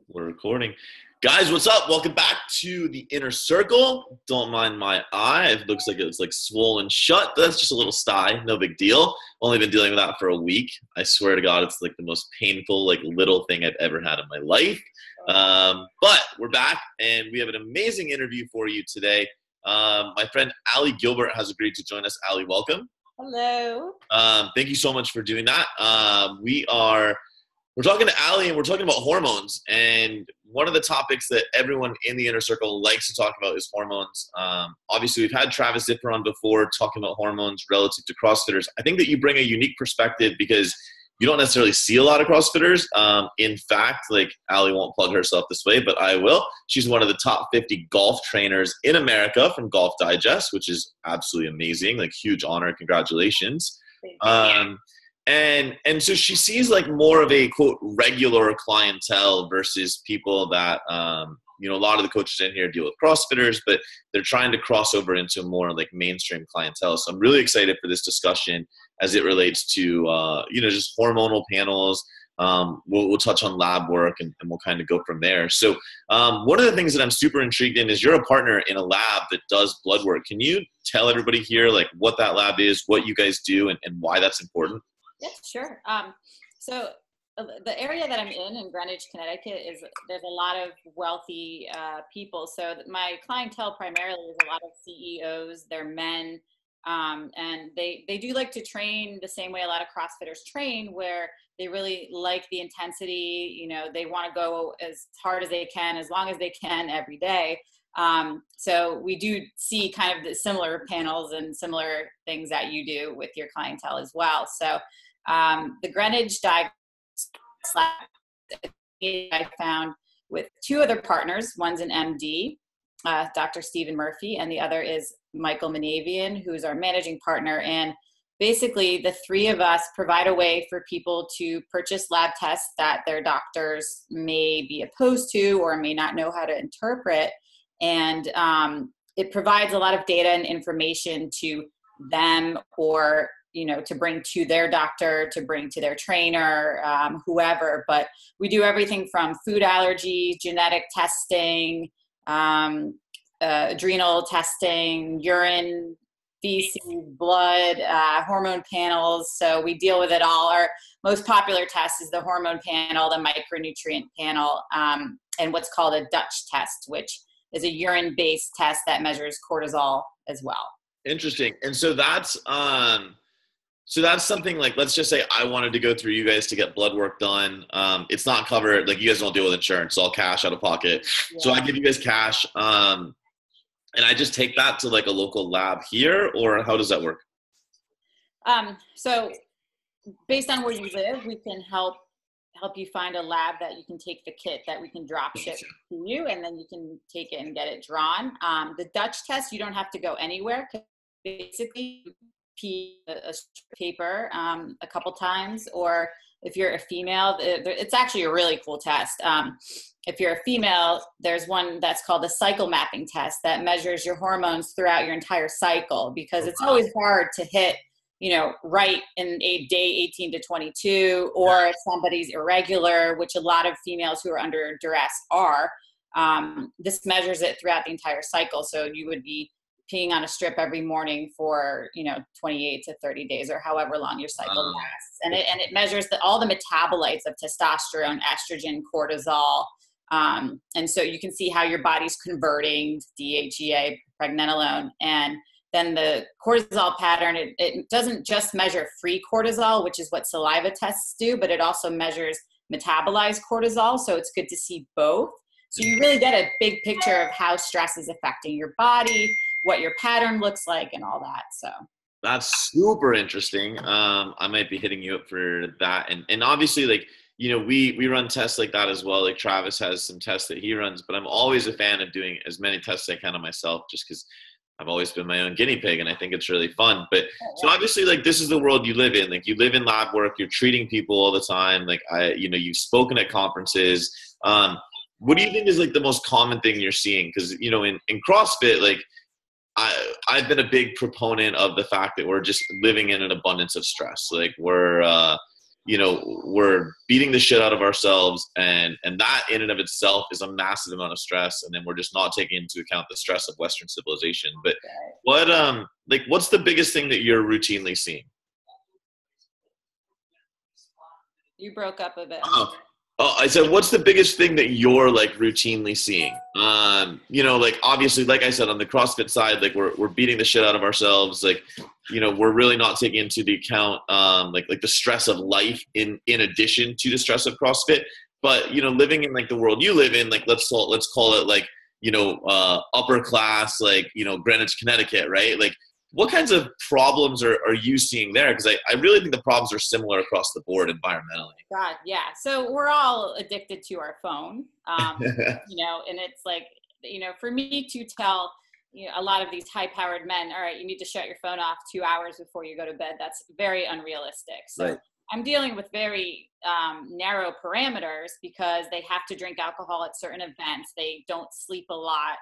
We're recording. Guys, what's up? Welcome back to the inner circle. Don't mind my eye. It looks like it's like swollen shut. That's just a little sty. No big deal. Only been dealing with that for a week. I swear to God, it's like the most painful, like little thing I've ever had in my life. But we're back and we have an amazing interview for you today. My friend Gilbert has agreed to join us. Welcome. Hello. Thank you so much for doing that. We're talking to Ali and we're talking about hormones. And one of the topics that everyone in the inner circle likes to talk about is hormones. Obviously, we've had Travis Zipper on before talking about hormones relative to CrossFitters. I think that you bring a unique perspective because you don't necessarily see a lot of CrossFitters. In fact, like Ali won't plug herself this way, but I will. She's one of the top 50 golf trainers in America from Golf Digest, which is absolutely amazing. Like huge honor. Congratulations. And so she sees like more of a quote regular clientele versus people that a lot of the coaches in here deal with CrossFitters, but they're trying to cross over into more like mainstream clientele. So I'm really excited for this discussion as it relates to just hormonal panels. We'll touch on lab work and we'll kind of go from there. So one of the things that I'm super intrigued in is you're a partner in a lab that does blood work. Can you tell everybody here like what that lab is, what you guys do, and why that's important? Yeah, sure. So the area that I'm in Greenwich, Connecticut, there's a lot of wealthy people. So my clientele primarily is a lot of CEOs. They're men, and they do like to train the same way a lot of CrossFitters train, where they really like the intensity. You know, they want to go as hard as they can, as long as they can every day. So we do see kind of the similar panels and similar things that you do with your clientele as well. So the Greenwich Diagnostics I found with two other partners. One's an MD, Dr. Stephen Murphy, and the other is Michael Manavian, who's our managing partner. And basically the three of us provide a way for people to purchase lab tests that their doctors may be opposed to or may not know how to interpret. And it provides a lot of data and information to them, or to bring to their doctor, to bring to their trainer, whoever. But we do everything from food allergies, genetic testing, adrenal testing, urine, feces, blood, hormone panels. So we deal with it all. Our most popular test is the hormone panel, the micronutrient panel, and what's called a Dutch test, which is a urine-based test that measures cortisol as well. Interesting. And so that's something like, let's just say I wanted to go through you guys to get blood work done. It's not covered. Like you guys don't deal with insurance. It's all cash out of pocket. Yeah. So I give you guys cash. And I just take that to like a local lab here, or how does that work? So based on where you live, we can help you find a lab that you can take the kit that we can drop ship to you, and then you can take it and get it drawn. The Dutch test, you don't have to go anywhere. Basically, a paper a couple times, or if you're a female, it's actually a really cool test. If you're a female, there's one that's called the cycle mapping test that measures your hormones throughout your entire cycle, because it's always hard to hit right in a day 18 to 22, or if somebody's irregular, which a lot of females who are under duress are. This measures it throughout the entire cycle. So you would be peeing on a strip every morning for 28 to 30 days, or however long your cycle lasts, and it measures all the metabolites of testosterone, estrogen, cortisol, and so you can see how your body's converting DHEA, pregnenolone, and then the cortisol pattern. It doesn't just measure free cortisol, which is what saliva tests do, but it also measures metabolized cortisol. So it's good to see both. So you really get a big picture of how stress is affecting your body, what your pattern looks like, and all that. So that's super interesting. I might be hitting you up for that. And obviously, like, we run tests like that as well. Like Travis has some tests that he runs, but I'm always a fan of doing as many tests as I can on myself, just because I've always been my own guinea pig and I think it's really fun. But so obviously, like, this is the world you live in. Like, you live in lab work, you're treating people all the time. Like, you've spoken at conferences. What do you think is like the most common thing you're seeing? Because, in CrossFit, like, I've been a big proponent of the fact that we're just living in an abundance of stress. Like, we're we're beating the shit out of ourselves, and that in and of itself is a massive amount of stress. And then we're just not taking into account the stress of Western civilization. But what's the biggest thing that you're routinely seeing? You broke up a bit. I said, what's the biggest thing that you're like routinely seeing? Obviously, like I said, on the CrossFit side, like we're beating the shit out of ourselves. Like, we're really not taking into the account, like the stress of life in addition to the stress of CrossFit. But, living in like the world you live in, like, let's call it like, upper class, like, Greenwich, Connecticut, right? Like, what kinds of problems are you seeing there? Because I really think the problems are similar across the board environmentally. God, yeah. So we're all addicted to our phone, and it's like, for me to tell, a lot of these high-powered men, all right, you need to shut your phone off 2 hours before you go to bed. That's very unrealistic. So right. I'm dealing with very narrow parameters because they have to drink alcohol at certain events. They don't sleep a lot.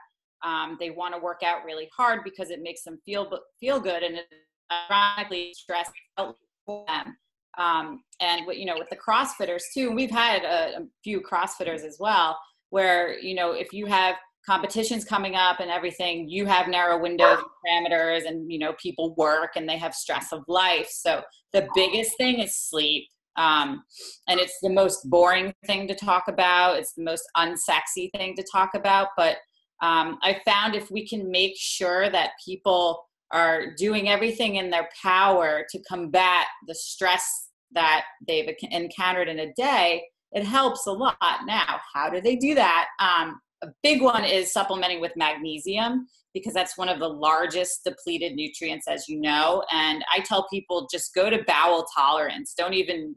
They want to work out really hard because it makes them feel good, and it's ironically stress out for them. And with the CrossFitters too, we've had a few CrossFitters as well, where if you have competitions coming up and everything, you have narrow windows and parameters, and people work and they have stress of life. So the biggest thing is sleep. And it's the most boring thing to talk about. It's the most unsexy thing to talk about, but I found if we can make sure that people are doing everything in their power to combat the stress that they've encountered in a day, it helps a lot. Now, how do they do that? A big one is supplementing with magnesium, because that's one of the largest depleted nutrients, as you know. And I tell people, just go to bowel tolerance. Don't even,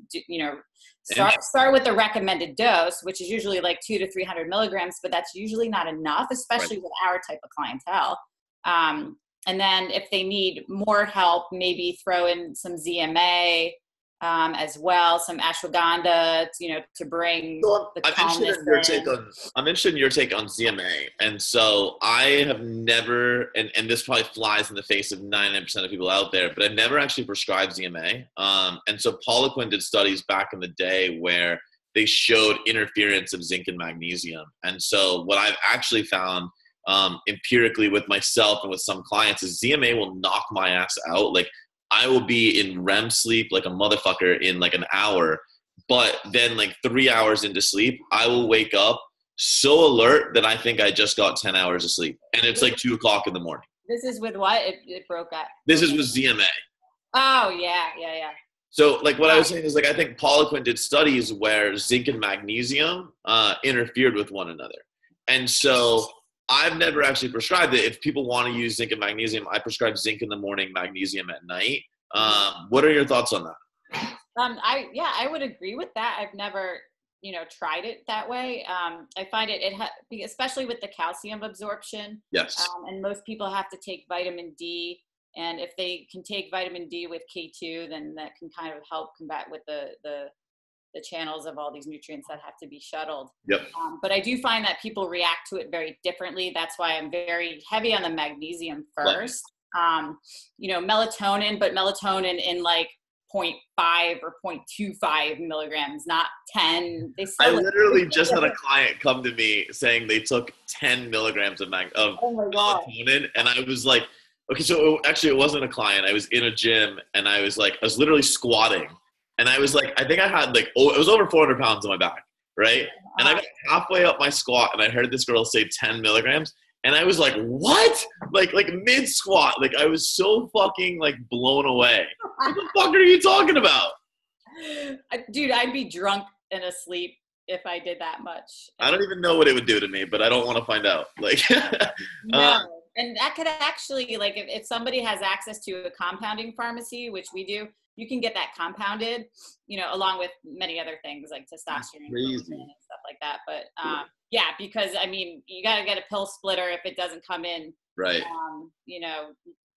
start with the recommended dose, which is usually like 200 to 300 milligrams, but that's usually not enough, especially with our type of clientele. And then if they need more help, maybe throw in some ZMA as well, some ashwagandha, to bring the calmness in. I'm interested in your take on ZMA. And so I have never, and this probably flies in the face of 99% of people out there, but I've never actually prescribed ZMA. And so Poliquin did studies back in the day where they showed interference of zinc and magnesium. And so what I've actually found empirically with myself and with some clients is ZMA will knock my ass out. Like, I will be in REM sleep like a motherfucker in like an hour, but then like 3 hours into sleep, I will wake up so alert that I think I just got 10 hours of sleep, and it's like 2 o'clock in the morning. This is with what? It broke up. This is with ZMA. Oh yeah. So like what I was saying is, like, I think Poliquin did studies where zinc and magnesium interfered with one another. And so I've never actually prescribed it. If people want to use zinc and magnesium, I prescribe zinc in the morning, magnesium at night. What are your thoughts on that? I would agree with that. I've never, tried it that way. I find especially with the calcium absorption. Yes. And most people have to take vitamin D. And if they can take vitamin D with K2, then that can kind of help combat with the channels of all these nutrients that have to be shuttled. Yep. But I do find that people react to it very differently. That's why I'm very heavy on the magnesium first. Melatonin, but melatonin in like 0.5 or 0.25 milligrams, not 10. I literally just had a client come to me saying they took 10 milligrams of melatonin, and I was like, okay, so actually it wasn't a client. I was in a gym, and I was literally squatting. And I was like, I think I had it was over 400 pounds on my back, right? And I got halfway up my squat, and I heard this girl say 10 milligrams. And I was like, what? Like mid squat. Like, I was so fucking like blown away. What the fuck are you talking about? Dude, I'd be drunk and asleep if I did that much. I don't even know what it would do to me, but I don't want to find out. Like, no. And that could actually, like, if somebody has access to a compounding pharmacy, which we do, you can get that compounded, along with many other things like testosterone and stuff like that. But yeah, because I mean, you got to get a pill splitter if it doesn't come in, right?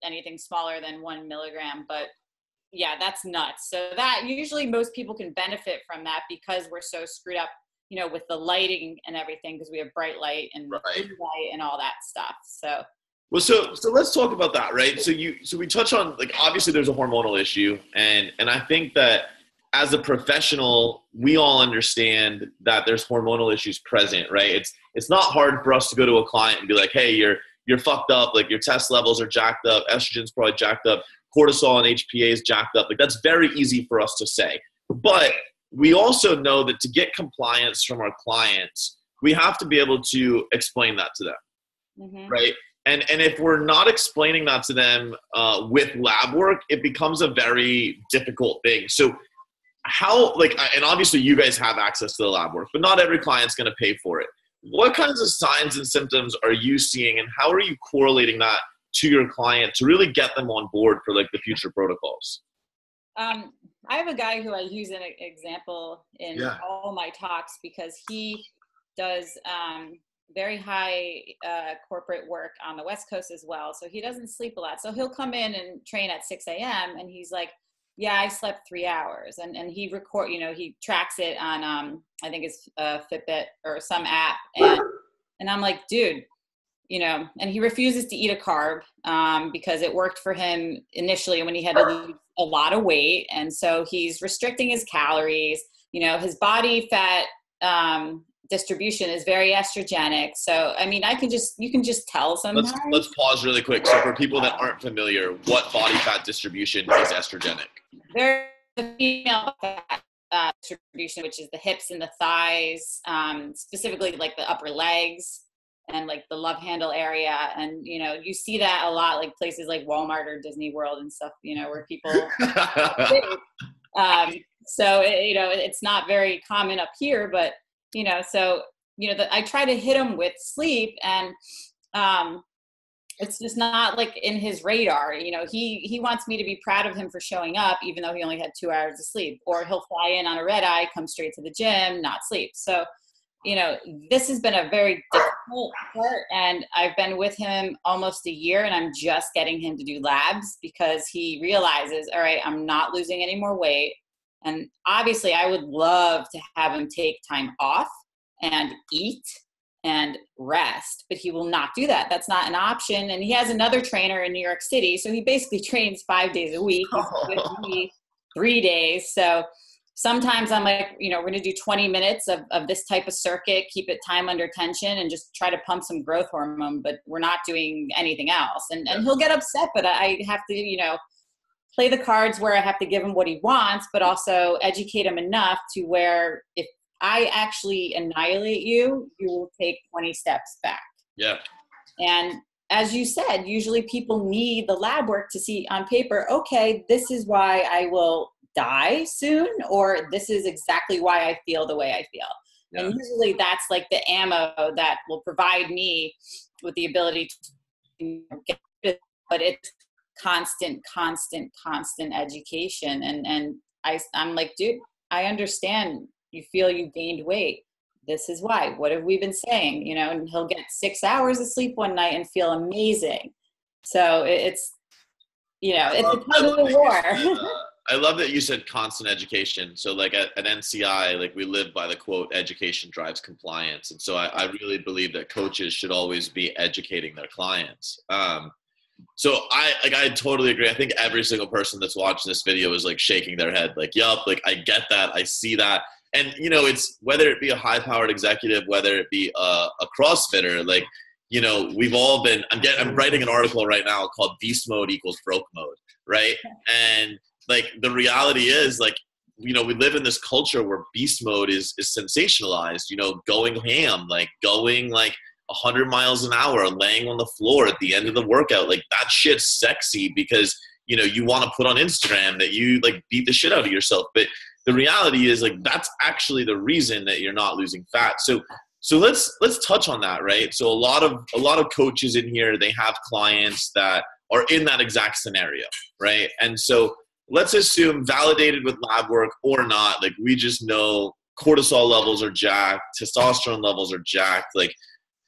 Anything smaller than 1 milligram. But yeah, that's nuts. So that usually most people can benefit from that because we're so screwed up, with the lighting and everything, because we have bright light and blue light and all that stuff. So. Well, so let's talk about that, right? So we touch on, like, obviously there's a hormonal issue, and I think that as a professional, we all understand that there's hormonal issues present, right? It's not hard for us to go to a client and be like, hey, you're fucked up, like your test levels are jacked up, estrogen's probably jacked up, cortisol and HPA is jacked up. Like that's very easy for us to say. But we also know that to get compliance from our clients, we have to be able to explain that to them, right? And if we're not explaining that to them with lab work, it becomes a very difficult thing. So how, like, and obviously you guys have access to the lab work, but not every client's going to pay for it. What kinds of signs and symptoms are you seeing, and how are you correlating that to your client to really get them on board for like the future protocols? I have a guy who I use an example in all my talks because he does very high corporate work on the West Coast as well. So he doesn't sleep a lot. So he'll come in and train at 6 a.m. and he's like, yeah, I slept 3 hours. And he he tracks it on, I think it's Fitbit or some app. And I'm like, dude, and he refuses to eat a carb because it worked for him initially when he had to lose a lot of weight. And so he's restricting his calories. His body fat distribution is very estrogenic. So, I mean, you can just tell sometimes. Let's pause really quick. So for people that aren't familiar, what body fat distribution is estrogenic? There's the female fat distribution, which is the hips and the thighs, specifically like the upper legs and like the love handle area. And, you see that a lot, like places like Walmart or Disney World and stuff, where people, so, it's not very common up here, but, I try to hit him with sleep and, it's just not like in his radar. He wants me to be proud of him for showing up, even though he only had 2 hours of sleep, or he'll fly in on a red eye, come straight to the gym, not sleep. So, this has been a very difficult part, and I've been with him almost a year, and I'm just getting him to do labs because he realizes, all right, I'm not losing any more weight. And obviously I would love to have him take time off and eat and rest, but he will not do that. That's not an option. And he has another trainer in New York City. So he basically trains 5 days a week. He's with me 3 days. So sometimes I'm like, we're going to do 20 minutes of this type of circuit, keep it time under tension and just try to pump some growth hormone, but we're not doing anything else. And he'll get upset, but I have to, play the cards where I have to give him what he wants, but also educate him enough to where if I actually annihilate you, you will take 20 steps back. Yeah. And as you said, usually people need the lab work to see on paper, okay, this is why I will die soon, or this is exactly why I feel the way I feel. Yeah. And usually that's like the ammo that will provide me with the ability to get it, but it's constant education. And I'm like, dude, I understand you feel you gained weight. This is why. What have we been saying? And he'll get 6 hours of sleep one night and feel amazing. So it's a tug of war. I love that you said constant education. So like at NCI, like we live by the quote, education drives compliance. And so I really believe that coaches should always be educating their clients. So I totally agree. I think every single person that's watching this video is like shaking their head like, yup, like I get that. I see that. And, it's whether it be a high-powered executive, whether it be a CrossFitter, like, we've all been, I'm writing an article right now called Beast Mode equals Broke Mode, right? And like the reality is like, we live in this culture where beast mode is sensationalized, going ham, like going like 100 miles an hour, laying on the floor at the end of the workout. Like that shit's sexy because, you want to put on Instagram that you like beat the shit out of yourself. But the reality is like, that's actually the reason that you're not losing fat. So let's touch on that, right? So a lot of coaches in here, they have clients that are in that exact scenario, right? And so let's assume validated with lab work or not, like we just know cortisol levels are jacked, testosterone levels are jacked. Like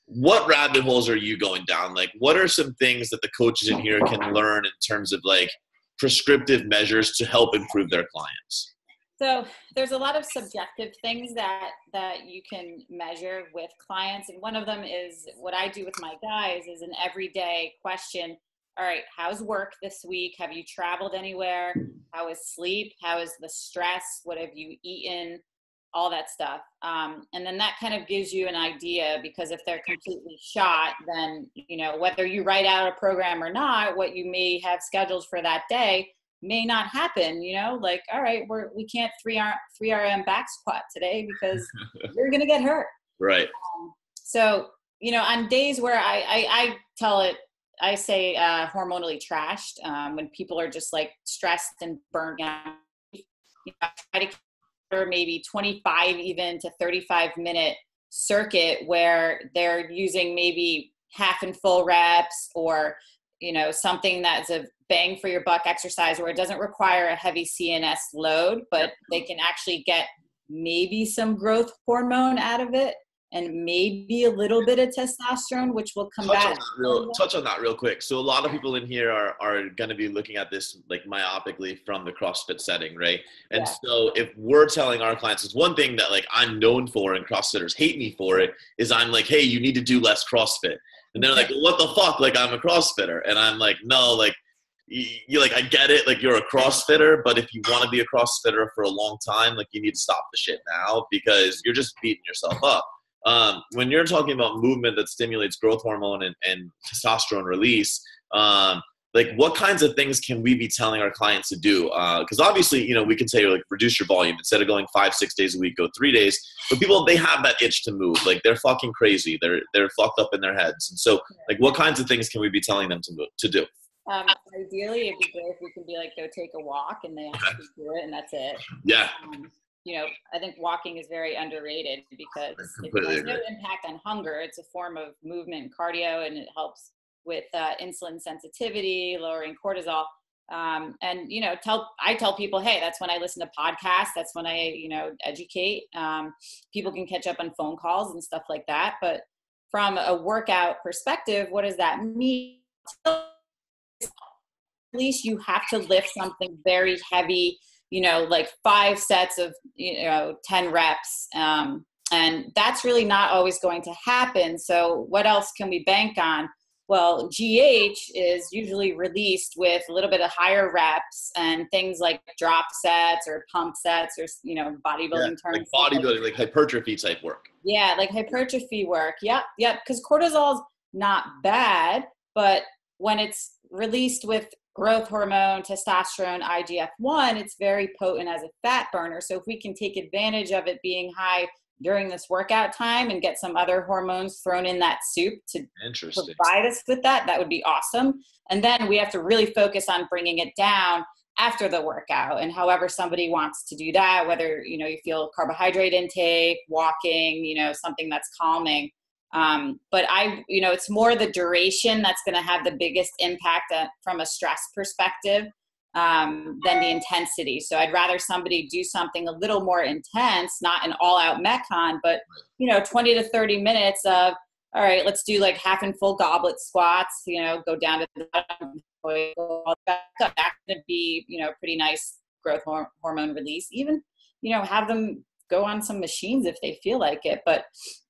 what rabbit holes are you going down? Like what are some things that the coaches in here can learn in terms of like prescriptive measures to help improve their clients? So there's a lot of subjective things that you can measure with clients. And one of them is what I do with my guys is an everyday question. All right, how's work this week? Have you traveled anywhere? How is sleep? How is the stress? What have you eaten? All that stuff. And then that kind of gives you an idea, because if they're completely shot, then, you know, whether you write out a program or not, what you may have scheduled for that day may not happen, you know, like, all right, we can't 3 RM back squat today because you're going to get hurt. Right. So, you know, on days where I say hormonally trashed, when people are just like stressed and burnt out, you know, try to maybe 25 even to 35-minute circuit where they're using maybe half and full reps, or, you know, something that's a bang for your buck exercise where it doesn't require a heavy CNS load, but they can actually get maybe some growth hormone out of it and maybe a little bit of testosterone, which will combat. Touch on that real quick. So a lot of people in here are going to be looking at this like myopically from the CrossFit setting, right? And so if we're telling our clients, it's one thing that like I'm known for and CrossFitters hate me for it, is I'm like, hey, you need to do less CrossFit. And they're like, what the fuck? Like, I'm a CrossFitter. And I'm like, no, like, you like, I get it. Like, you're a CrossFitter, but if you want to be a CrossFitter for a long time, like, you need to stop the shit now, because you're just beating yourself up. When you're talking about movement that stimulates growth hormone and testosterone release, like, what kinds of things can we be telling our clients to do? Because obviously, you know, we can say, like, reduce your volume. Instead of going 5-6 days a week, go 3 days. But people, they have that itch to move. Like, they're fucking crazy. They're fucked up in their heads. And so, like, what kinds of things can we be telling them to do? Ideally, it'd be great if we can be like, go take a walk, and they actually do it, and that's it. Yeah. You know, I think walking is very underrated, because it has no impact on hunger. It's a form of movement and cardio, and it helps with insulin sensitivity, lowering cortisol. And, you know, I tell people, hey, that's when I listen to podcasts. That's when I, you know, educate. People can catch up on phone calls and stuff like that. But from a workout perspective, what does that mean? At least you have to lift something very heavy, you know, like 5 sets of, you know, 10 reps. And that's really not always going to happen. So what else can we bank on? Well, GH is usually released with a little bit of higher reps and things like drop sets or pump sets, or, you know, bodybuilding terms. Like bodybuilding, like hypertrophy type work. Yeah, like hypertrophy work. Yep. Because cortisol's not bad, but when it's released with growth hormone, testosterone, IGF-1, it's very potent as a fat burner. So if we can take advantage of it being high during this workout time and get some other hormones thrown in that soup to provide us with that, that would be awesome. And then we have to really focus on bringing it down after the workout, and however somebody wants to do that, whether, you know, you feel carbohydrate intake, walking, you know, something that's calming. But you know, it's more the duration that's going to have the biggest impact from a stress perspective, than the intensity. So I'd rather somebody do something a little more intense, not an all out Metcon, but, you know, 20 to 30 minutes of, all right, let's do like half and full goblet squats, you know, go down to the bottom, go back up. That's going to be, you know, pretty nice growth hormone release. Even, you know, have them go on some machines if they feel like it, but,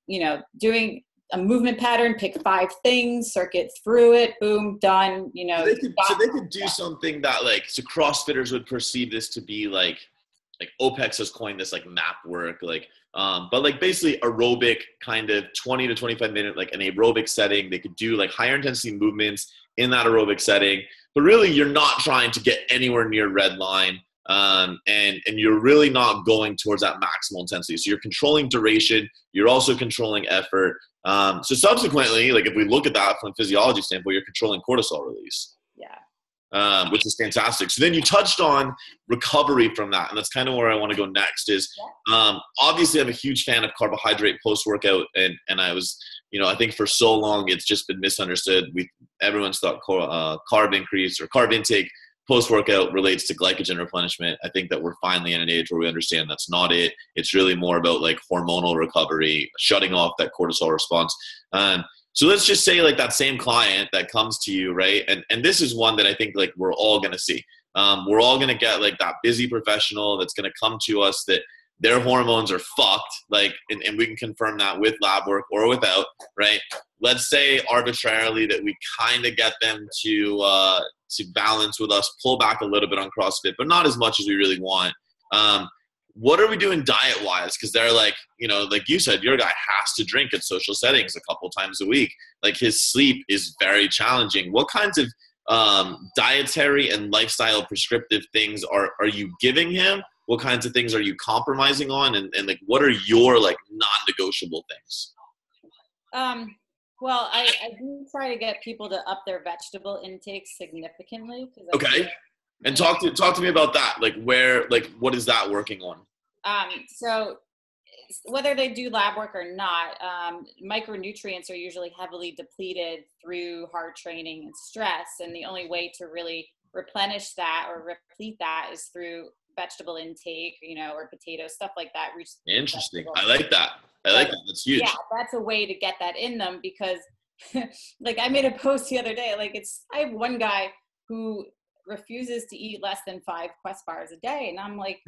you know, doing a movement pattern, pick 5 things, circuit through it, boom, done, you know. So they could do something that, like, so CrossFitters would perceive this to be like OPEX has coined this, like, map work, like, but like basically aerobic kind of 20 to 25 minute, like an aerobic setting. They could do like higher intensity movements in that aerobic setting, but really you're not trying to get anywhere near red line. And you're really not going towards that maximal intensity. So you're controlling duration. You're also controlling effort. So subsequently, like, if we look at that from a physiology standpoint, you're controlling cortisol release. Yeah. Which is fantastic. So then you touched on recovery from that. And that's kind of where I want to go next is, obviously I'm a huge fan of carbohydrate post-workout. And I was, you know, I think for so long, it's just been misunderstood. Everyone's thought carb increase or carb intake post-workout relates to glycogen replenishment. I think that we're finally in an age where we understand that's not it. It's really more about like hormonal recovery, shutting off that cortisol response. So let's just say like that same client that comes to you, right? And this is one that I think like we're all going to see. We're all going to get like that busy professional that's going to come to us that their hormones are fucked, like, and we can confirm that with lab work or without, right? let's say arbitrarily that we kind of get them to balance with us, pull back a little bit on CrossFit, but not as much as we really want. What are we doing diet-wise? Because they're like, you know, like you said, your guy has to drink at social settings a couple times a week. Like his sleep is very challenging. What kinds of dietary and lifestyle prescriptive things are you giving him? What kinds of things are you compromising on? And like, what are your like non-negotiable things? Well, I do try to get people to up their vegetable intake significantly. Okay. And talk to me about that. Like what is that working on? So whether they do lab work or not, micronutrients are usually heavily depleted through hard training and stress. And the only way to really replenish that or replete that is through vegetable intake, you know, or potatoes, stuff like that. Interesting. I like that. That's huge. Yeah, that's a way to get that in them because like I made a post the other day, like I have one guy who refuses to eat less than 5 Quest bars a day. And I'm like,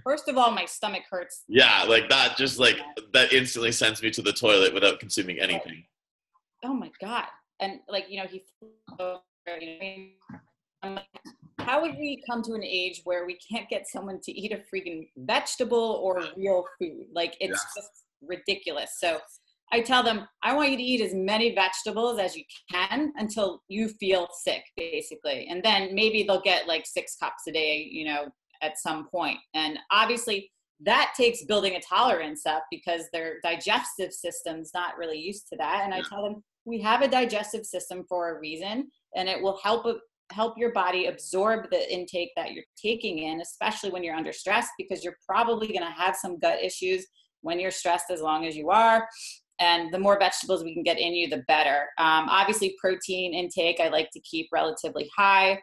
first of all, my stomach hurts. Yeah, like that just like that instantly sends me to the toilet without consuming anything. Oh my God. And like, you know, I'm like, how would we come to an age where we can't get someone to eat a freaking vegetable or real food? Like it's just ridiculous. So I tell them, I want you to eat as many vegetables as you can until you feel sick, basically. And then maybe they'll get like 6 cups a day, you know, at some point. And obviously that takes building a tolerance up because their digestive system's not really used to that. And I tell them, we have a digestive system for a reason, and it will help your body absorb the intake that you're taking in, especially when you're under stress, because you're probably going to have some gut issues when you're stressed as long as you are. And the more vegetables we can get in you, the better. Obviously, protein intake, I like to keep relatively high.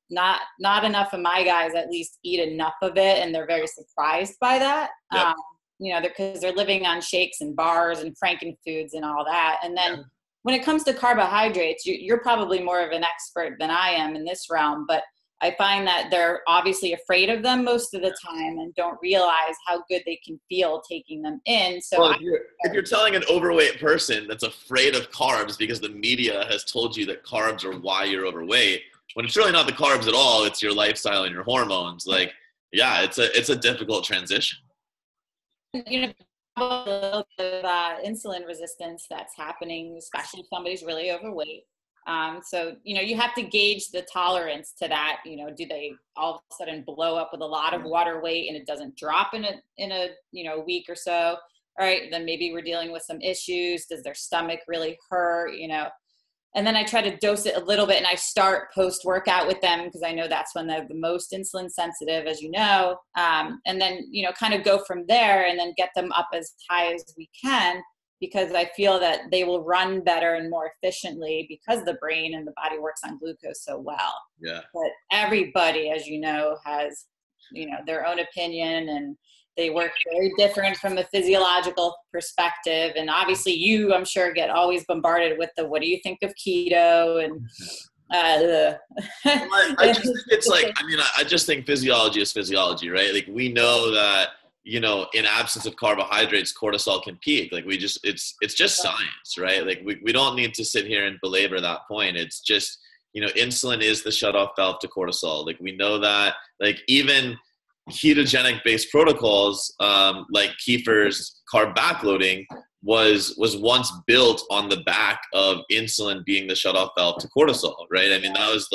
Not enough of my guys at least eat enough of it, and they're very surprised by that. You know, because they're living on shakes and bars and frankenfoods and all that. And then when it comes to carbohydrates, you're probably more of an expert than I am in this realm, but I find that they're obviously afraid of them most of the time and don't realize how good they can feel taking them in. So well, if you're telling an overweight person that's afraid of carbs because the media has told you that carbs are why you're overweight, when it's really not the carbs at all, it's your lifestyle and your hormones. Like, yeah, it's a difficult transition. You know, a little bit of insulin resistance that's happening, especially if somebody's really overweight. So, you know, you have to gauge the tolerance to that. You know, do they all of a sudden blow up with a lot of water weight and it doesn't drop in a you know, week or so? All right, then maybe we're dealing with some issues. Does their stomach really hurt? You know, and then I try to dose it a little bit, and I start post-workout with them because I know that's when they're the most insulin sensitive, as you know. And then, you know, kind of go from there and then get them up as high as we can, because I feel that they will run better and more efficiently because the brain and the body works on glucose so well. Yeah. But everybody, as you know, has, you know, their own opinion, and they work very different from a physiological perspective. And obviously you, I'm sure, get always bombarded with the, what do you think of keto? And I just think it's like, I mean, I just think physiology is physiology, right? Like we know that, you know, in absence of carbohydrates, cortisol can peak. Like it's just science, right? Like we don't need to sit here and belabor that point. It's just, you know, insulin is the shutoff valve to cortisol. Like we know that, like even ketogenic based protocols, like Kiefer's carb backloading was once built on the back of insulin being the shutoff valve to cortisol, right? I mean, that was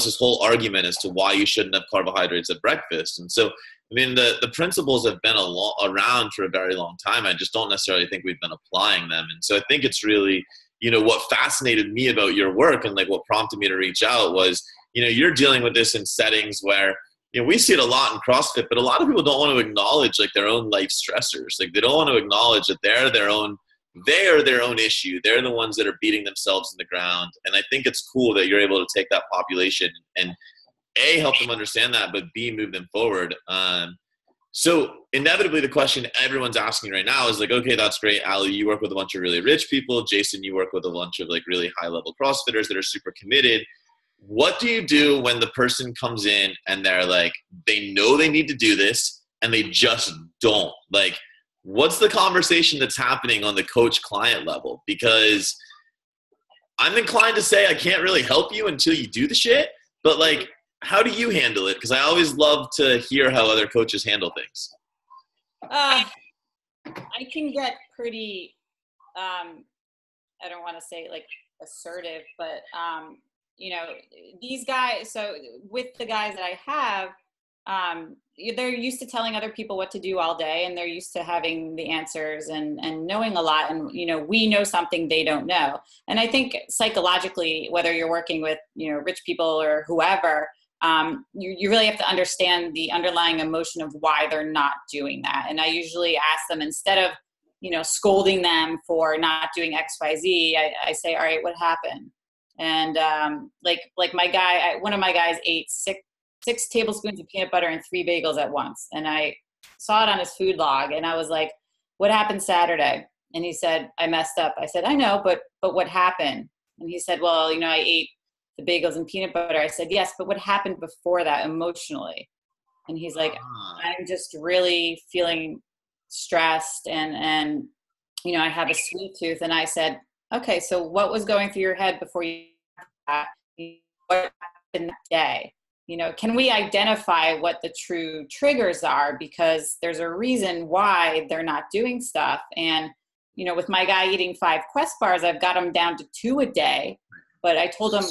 his whole argument as to why you shouldn't have carbohydrates at breakfast. And so, I mean, the principles have been around for a very long time. I just don't necessarily think we've been applying them. And so I think it's really, you know, what fascinated me about your work and like what prompted me to reach out was, you know, you're dealing with this in settings where, you know, we see it a lot in CrossFit, but a lot of people don't want to acknowledge like their own life stressors. Like they don't want to acknowledge that they are their own issue. They're the ones that are beating themselves in the ground. And I think it's cool that you're able to take that population and A, help them understand that, but B, move them forward. So inevitably the question everyone's asking right now is like, okay, that's great. Ali, you work with a bunch of really rich people. Jason, you work with a bunch of like really high level CrossFitters that are super committed. What do you do when the person comes in and they're like, they know they need to do this and they just don't? Like, what's the conversation that's happening on the coach client level? Because I'm inclined to say I can't really help you until you do the shit, but like, how do you handle it? Because I always love to hear how other coaches handle things. I can get pretty, I don't want to say like assertive, but these guys, so with the guys that I have, they're used to telling other people what to do all day, and they're used to having the answers and knowing a lot. And, we know something they don't know. And I think psychologically, whether you're working with, rich people or whoever, you really have to understand the underlying emotion of why they're not doing that. And I usually ask them, instead of, scolding them for not doing X, Y, Z, I say, all right, what happened? And like my guy, one of my guys ate six tablespoons of peanut butter and 3 bagels at once. And I saw it on his food log, and I was like, what happened Saturday? And he said, I messed up. I said, I know, but what happened? And he said, well, I ate the bagels and peanut butter. I said, yes, but what happened before that emotionally? And he's like, I'm just really feeling stressed, and I have a sweet tooth. And I said, okay, so what was going through your head before you what happened that day? Can we identify what the true triggers are? Because there's a reason why they're not doing stuff. And, with my guy eating 5 Quest bars, I've got him down to 2 a day. But I told him,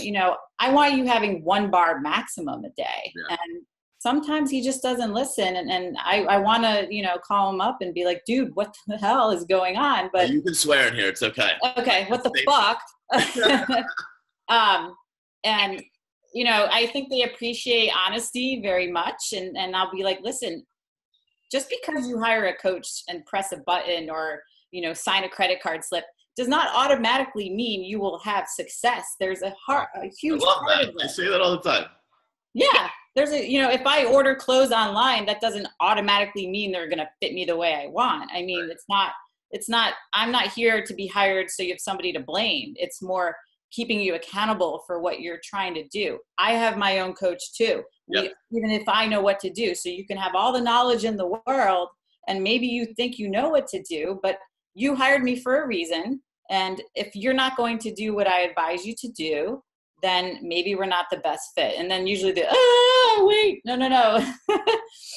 I want you having 1 bar maximum a day. Yeah. And sometimes he just doesn't listen. And I want to, call him up and be like, dude, what the hell is going on? But you can swear in here. It's okay. Okay. What the fuck? And, I think they appreciate honesty very much. And I'll be like, listen, just because you hire a coach and press a button or, sign a credit card slip does not automatically mean you will have success. There's a huge part of it. I say that all the time. Yeah. There's if I order clothes online, that doesn't automatically mean they're going to fit me the way I want. I mean, right. It's not, I'm not here to be hired so you have somebody to blame. It's more keeping you accountable for what you're trying to do. I have my own coach too, yep. Even if I know what to do. So you can have all the knowledge in the world, and maybe you think you know what to do, but you hired me for a reason. And if you're not going to do what I advise you to do, then maybe we're not the best fit. And then usually no.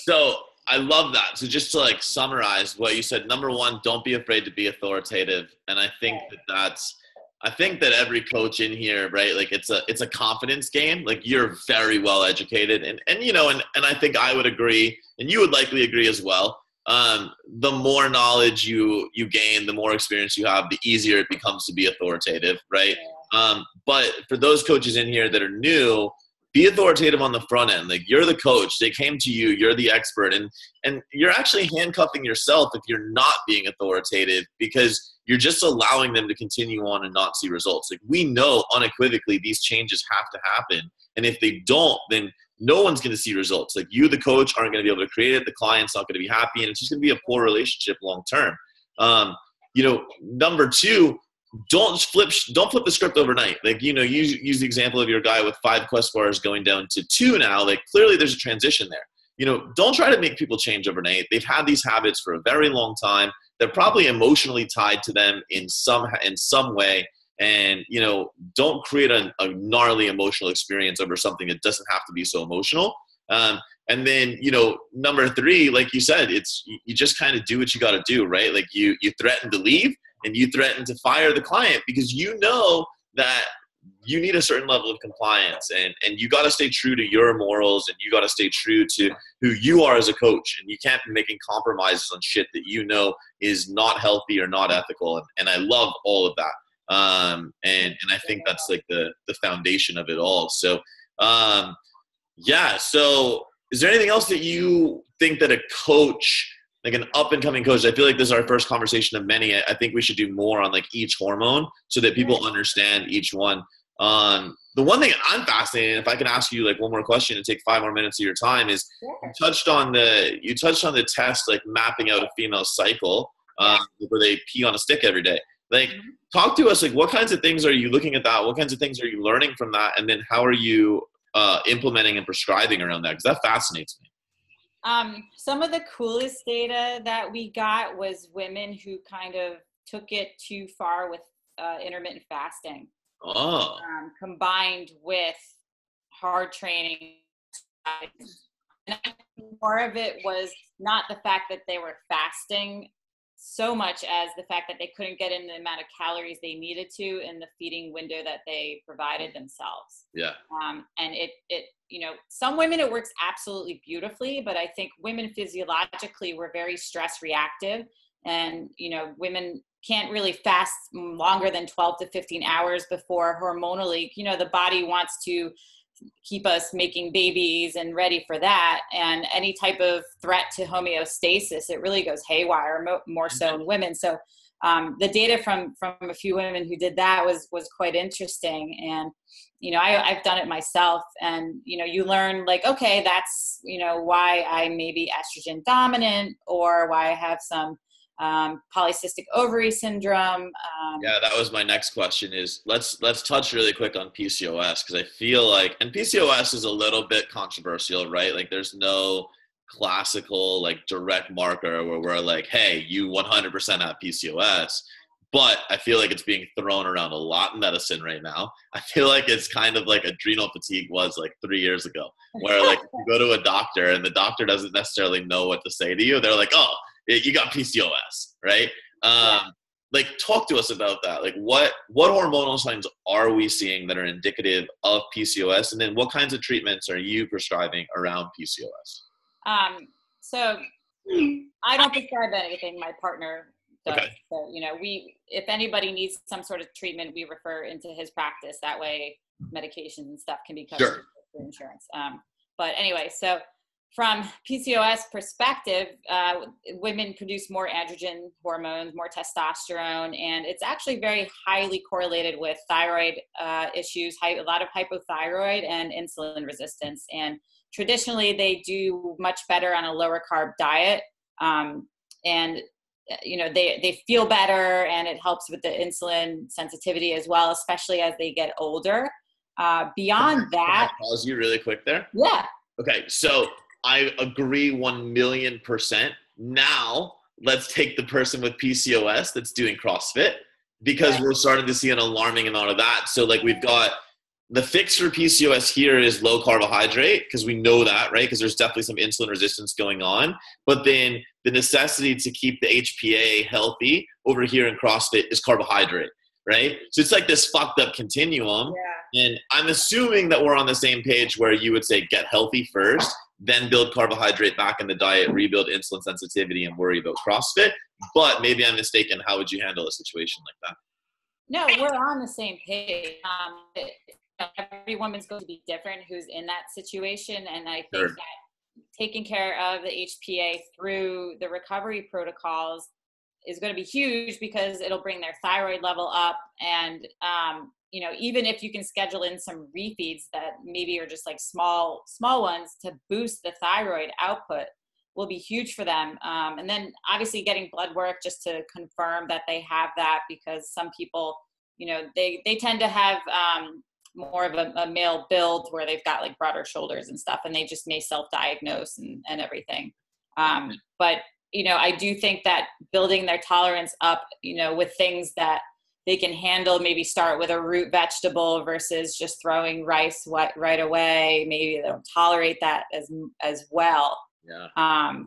So I love that. So just to summarize what you said, number one, don't be afraid to be authoritative. And I think I think that every coach in here, right? It's a confidence game. You're very well educated, and I think I would agree, and you would likely agree as well. The more knowledge you gain, the more experience you have, the easier it becomes to be authoritative, right? But for those coaches in here that are new, be authoritative on the front end. You're the coach. They came to you. You're the expert. And you're actually handcuffing yourself if you're not being authoritative, because you're just allowing them to continue on and not see results. We know unequivocally these changes have to happen. And if they don't, then no one's going to see results. You, the coach, aren't going to be able to create it. The client's not going to be happy. And it's just going to be a poor relationship long term. Number two, don't flip the script overnight. Use the example of your guy with 5 Quest bars going down to 2 now. Clearly there's a transition there. Don't try to make people change overnight. They've had these habits for a very long time. They're probably emotionally tied to them in some way. And, don't create a gnarly emotional experience over something that doesn't have to be so emotional. And then, number 3, like you said, you just kind of do what you got to do, right? You threaten to leave, and you threaten to fire the client, because you know that you need a certain level of compliance, and you got to stay true to your morals, and you got to stay true to who you are as a coach. And you can't be making compromises on shit that is not healthy or not ethical. And I love all of that. And I think that's the foundation of it all. So, so is there anything else that you think that a coach, an up-and-coming coach, I feel like this is our first conversation of many. I think we should do more on each hormone so that people understand each one. The one thing I'm fascinated, if I can ask you one more question and take 5 more minutes of your time, is you touched on the test, mapping out a female cycle, where they pee on a stick every day. Talk to us, what kinds of things are you looking at that? What kinds of things are you learning from that? And then how are you implementing and prescribing around that? Because that fascinates me. Some of the coolest data that we got was women who kind of took it too far with intermittent fasting, Oh, combined with hard training. And I think more of it was not the fact that they were fasting so much as the fact that they couldn't get in the amount of calories they needed to in the feeding window that they provided themselves. yeah. And some women it works absolutely beautifully, but I think women physiologically were very stress reactive, and women can't really fast longer than 12 to 15 hours before hormonally, the body wants to keep us making babies and ready for that. And any type of threat to homeostasis, it really goes haywire, more so in women. So the data from a few women who did that was quite interesting. And, I've done it myself, and, you learn like, okay, that's, why I may be estrogen dominant, or why I have some polycystic ovary syndrome. Yeah, that was my next question is let's touch really quick on PCOS, because I feel like, and PCOS is a little bit controversial, right? Like there's no classical like direct marker where we're like, hey, you 100% have PCOS, but I feel like it's being thrown around a lot in medicine right now. I feel like it's kind of like adrenal fatigue was like 3 years ago, where like you go to a doctor and the doctor doesn't necessarily know what to say to you. They're like, oh, you got PCOS, right? Like, talk to us about that. Like, what hormonal signs are we seeing that are indicative of PCOS? And then what kinds of treatments are you prescribing around PCOS? So I don't prescribe anything. My partner does. Okay. So, if anybody needs some sort of treatment, we refer into his practice. That way medications and stuff can be covered through insurance. But anyway, so from PCOS perspective, women produce more androgen hormones, more testosterone, and it's actually very highly correlated with thyroid issues, a lot of hypothyroid and insulin resistance. And traditionally, they do much better on a lower carb diet, and they feel better, and it helps with the insulin sensitivity as well, especially as they get older. Beyond that, can I pause you really quick there? Yeah. Okay, so I agree 1,000,000%. Now, let's take the person with PCOS that's doing CrossFit, because we're starting to see an alarming amount of that. So like we've got the fix for PCOS here is low carbohydrate, because we know that, right? Because there's definitely some insulin resistance going on. But then the necessity to keep the HPA healthy over here in CrossFit is carbohydrate, right? So it's like this fucked up continuum. Yeah. And I'm assuming that we're on the same page where you would say get healthy first, then build carbohydrate back in the diet, rebuild insulin sensitivity, and worry about CrossFit. But maybe I'm mistaken. How would you handle a situation like that? No, we're on the same page. Every woman's going to be different who's in that situation. And I think that taking care of the HPA through the recovery protocols is going to be huge, because it'll bring their thyroid level up. And, even if you can schedule in some refeeds that maybe are just like small ones to boost the thyroid output, will be huge for them. And then obviously getting blood work just to confirm that they have that, because some people, they tend to have more of a male build where they've got like broader shoulders and stuff, and they just may self-diagnose and everything. But, I do think that building their tolerance up, with things that they can handle, maybe start with a root vegetable versus just throwing rice right away. Maybe they don't tolerate that as well. Yeah.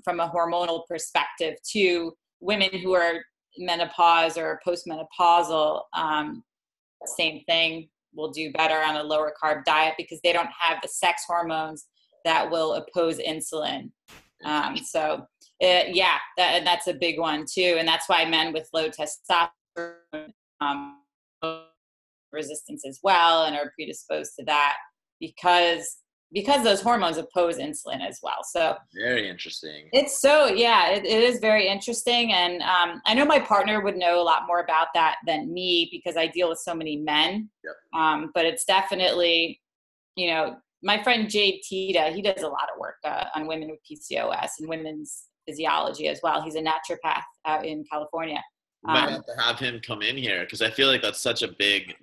From a hormonal perspective too, women who are menopause or postmenopausal, same thing, will do better on a lower carb diet, because they don't have the sex hormones that will oppose insulin. That's a big one too. And that's why men with low testosterone, resistance as well, and are predisposed to that, because those hormones oppose insulin as well. So very interesting. It is very interesting. And I know my partner would know a lot more about that than me, because I deal with so many men. Yep. But it's definitely, my friend Jade Tita, he does a lot of work on women with PCOS and women's physiology as well. He's a naturopath out in California. We might have to have him come in here, because I feel like that's such a big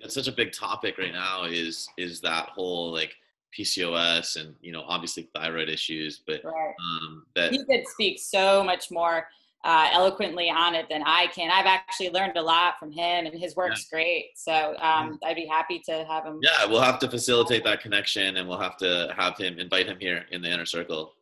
topic right now, is that whole like PCOS and, obviously thyroid issues, but Right. that. He could speak so much more eloquently on it than I can. I've actually learned a lot from him, and his Yeah. work's great. So I'd be happy to have him. Yeah, we'll have to facilitate that connection, and we'll have to invite him here in the inner circle.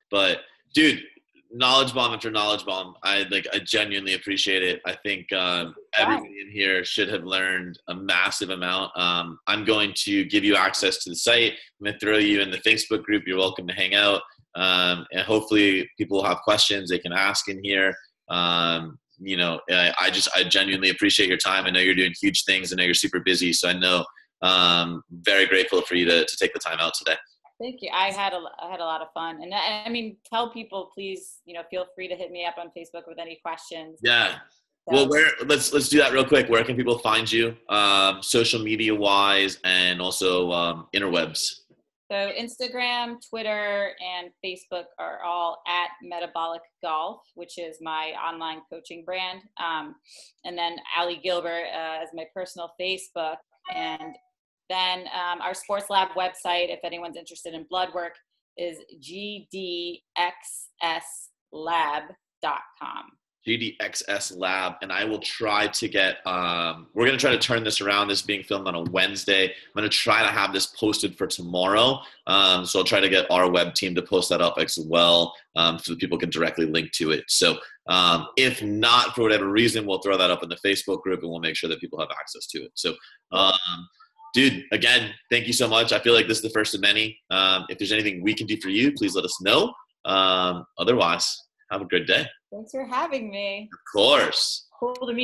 But dude, knowledge bomb after knowledge bomb. I genuinely appreciate it. I think everybody in here should have learned a massive amount. I'm going to give you access to the site. I'm going to throw you in the Facebook group. You're welcome to hang out. And hopefully people will have questions they can ask in here. I genuinely appreciate your time. I know you're doing huge things. I know you're super busy. So I know very grateful for you to take the time out today. Thank you. I had a lot of fun. And I mean, tell people, please, feel free to hit me up on Facebook with any questions. Yeah. So, Well, let's do that real quick. Where can people find you, social media wise, and also interwebs? So Instagram, Twitter, and Facebook are all at Metabolic Golf, which is my online coaching brand. And then Ali Gilbert as my personal Facebook. And then our Sports Lab website, if anyone's interested in blood work, is gdxslab.com. GDXS Lab, and I will try to get, we're going to try to turn this around, this being filmed on a Wednesday. I'm going to try to have this posted for tomorrow. So I'll try to get our web team to post that up as well, so that people can directly link to it. So if not, for whatever reason, we'll throw that up in the Facebook group and we'll make sure that people have access to it. So, dude, again, thank you so much. I feel like this is the first of many. If there's anything we can do for you, please let us know. Otherwise, have a good day. Thanks for having me. Of course. Cool to meet you.